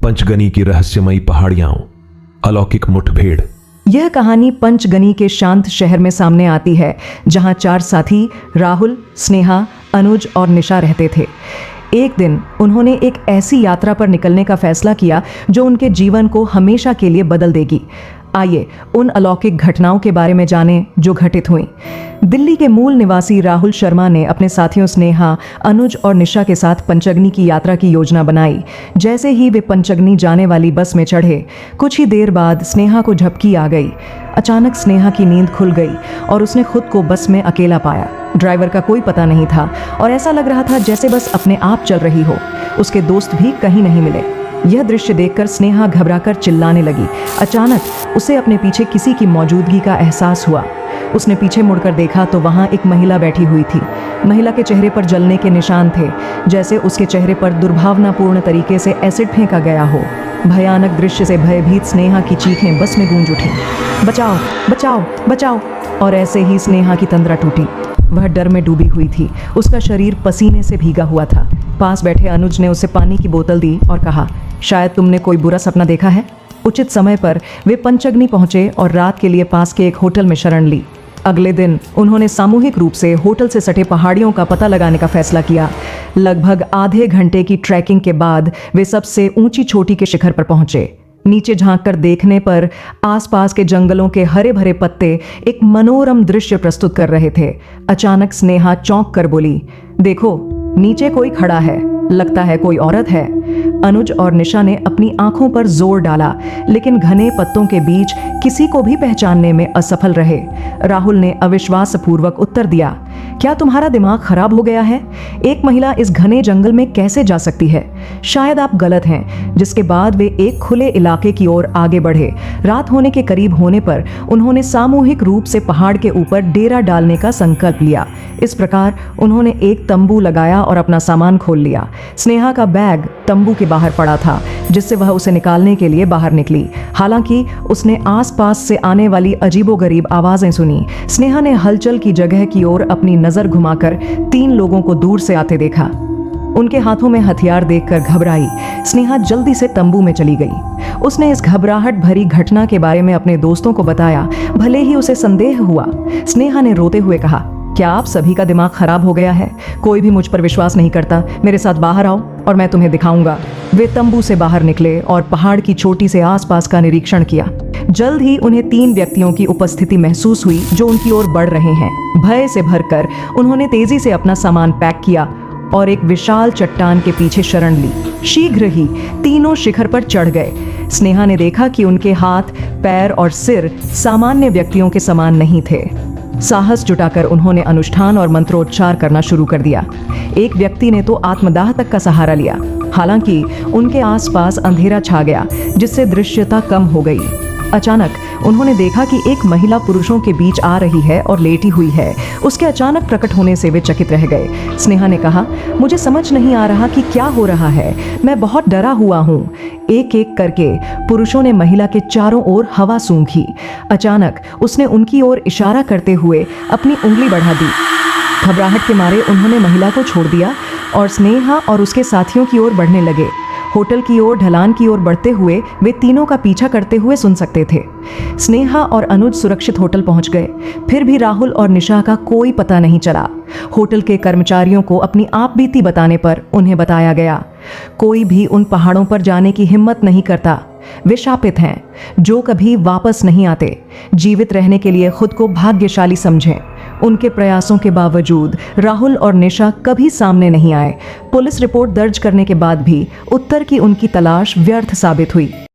पंचगनी की रहस्यमयी पहाड़ियां, अलौकिक मुठभेड़। यह कहानी पंचगनी के शांत शहर में सामने आती है, जहां 4 साथी राहुल, स्नेहा, अनुज और निशा रहते थे। एक दिन उन्होंने एक ऐसी यात्रा पर निकलने का फैसला किया जो उनके जीवन को हमेशा के लिए बदल देगी। आइए उन अलौकिक घटनाओं के बारे में जानें जो घटित हुई। दिल्ली के मूल निवासी राहुल शर्मा ने अपने साथियों स्नेहा, अनुज और निशा के साथ पंचगनी की यात्रा की योजना बनाई। जैसे ही वे पंचगनी जाने वाली बस में चढ़े, कुछ ही देर बाद स्नेहा को झपकी आ गई। अचानक स्नेहा की नींद खुल गई और उसने खुद को बस में अकेला पाया। ड्राइवर का कोई पता नहीं था और ऐसा लग रहा था जैसे बस अपने आप चल रही हो। उसके दोस्त भी कहीं नहीं मिले। यह दृश्य देखकर स्नेहा घबराकर चिल्लाने लगी। अचानक उसे अपने पीछे किसी की मौजूदगी का एहसास हुआ। उसने पीछे मुड़कर देखा तो वहां एक महिला बैठी हुई थी। महिला के चेहरे पर जलने के निशान थे, जैसे उसके चेहरे पर दुर्भावनापूर्ण तरीके से एसिड फेंका गया हो। भयानक दृश्य से भयभीत स्नेहा की चीखें बस में गूंज उठी, बचाओ बचाओ बचाओ। और ऐसे ही स्नेहा की तंद्रा टूटी। वह डर में डूबी हुई थी। उसका शरीर पसीने से भीगा हुआ था। पास बैठे अनुज ने उसे पानी की बोतल दी और कहा, शायद तुमने कोई बुरा सपना देखा है। उचित समय पर वे पंचगनी पहुंचे और रात के लिए पास के एक होटल में शरण ली। अगले दिन उन्होंने सामूहिक रूप से होटल से सटे पहाड़ियों का पता लगाने का फैसला किया। लगभग आधे घंटे की ट्रैकिंग के बाद वे सबसे ऊंची चोटी के शिखर पर पहुंचे। नीचे झांककर देखने पर आसपास के जंगलों के हरे भरे पत्ते एक मनोरम दृश्य प्रस्तुत कर रहे थे। अचानक स्नेहा चौंक कर बोली, देखो नीचे कोई खड़ा है, लगता है कोई औरत है। अनुज और निशा ने अपनी आंखों पर जोर डाला, लेकिन घने पत्तों के बीच किसी को भी पहचानने में असफल रहे। राहुल ने अविश्वासपूर्वक उत्तर दिया, क्या तुम्हारा दिमाग खराब हो गया है? एक महिला इस घने जंगल में कैसे जा सकती है? शायद आप गलत हैं। जिसके बाद वे एक खुले इलाके की ओर आगे बढ़े। रात होने के करीब होने पर उन्होंने सामूहिक रूप से पहाड़ के ऊपर डेरा डालने का संकल्प लिया। इस प्रकार उन्होंने एक तंबू लगाया और अपना सामान खोल लिया। स्नेहा का बैग तंबू के बाहर पड़ा था, जिससे वह उसे निकालने के लिए बाहर निकली। हालांकि उसने आसपास से आने वाली अजीबोगरीब आवाजें सुनी। स्नेहा ने हलचल की जगह की ओर अपनी नजर घुमाकर 3 लोगों को दूर से आते देखा। उनके हाथों में हथियार देखकर घबराई स्नेहा जल्दी से तंबू में चली गई। उसने इस घबराहट भरी घटना के बारे में अपने दोस्तों को बताया, भले ही उसे संदेह हुआ। स्नेहा ने रोते हुए कहा, क्या आप सभी का दिमाग खराब हो गया है? कोई भी मुझ पर विश्वास नहीं करता। मेरे साथ बाहर आओ और मैं तुम्हें दिखाऊंगा। वे तंबू से बाहर निकले और पहाड़ की चोटी से आसपास का निरीक्षण किया। जल्द ही उन्हें 3 व्यक्तियों की उपस्थिति महसूस हुई जो उनकी ओर बढ़ रहे हैं। भय से भरकर उन्होंने तेजी से अपना सामान पैक किया और एक विशाल चट्टान के पीछे शरण ली। शीघ्र ही तीनों शिखर पर चढ़ गए। स्नेहा ने देखा कि उनके हाथ, पैर और सिर सामान्य व्यक्तियों के समान नहीं थे। साहस जुटाकर उन्होंने अनुष्ठान और मंत्रोच्चार करना शुरू कर दिया। एक व्यक्ति ने तो आत्मदाह तक का सहारा लिया। हालांकि उनके आसपास अंधेरा छा गया, जिससे दृश्यता कम हो गई। अचानक उन्होंने देखा कि एक महिला पुरुषों के बीच आ रही है और लेटी हुई है। उसके अचानक प्रकट होने से वे चकित रह गए। स्नेहा ने कहा, मुझे समझ नहीं आ रहा कि क्या हो रहा है। मैं बहुत डरा हुआ हूँ। एक एक करके पुरुषों ने महिला के चारों ओर हवा सूंघी। अचानक उसने उनकी ओर इशारा करते हुए अपनी उंगली बढ़ा दी। घबराहट के मारे उन्होंने महिला को छोड़ दिया और स्नेहा और उसके साथियों की ओर बढ़ने लगे। होटल की ओर ढलान की ओर बढ़ते हुए वे तीनों का पीछा करते हुए सुन सकते थे। स्नेहा और अनुज सुरक्षित होटल पहुंच गए। फिर भी राहुल और निशा का कोई पता नहीं चला। होटल के कर्मचारियों को अपनी आपबीती बताने पर उन्हें बताया गया, कोई भी उन पहाड़ों पर जाने की हिम्मत नहीं करता। वे शापित हैं जो कभी वापस नहीं आते। जीवित रहने के लिए खुद को भाग्यशाली समझें। उनके प्रयासों के बावजूद राहुल और निशा कभी सामने नहीं आए। पुलिस रिपोर्ट दर्ज करने के बाद भी उत्तर की उनकी तलाश व्यर्थ साबित हुई।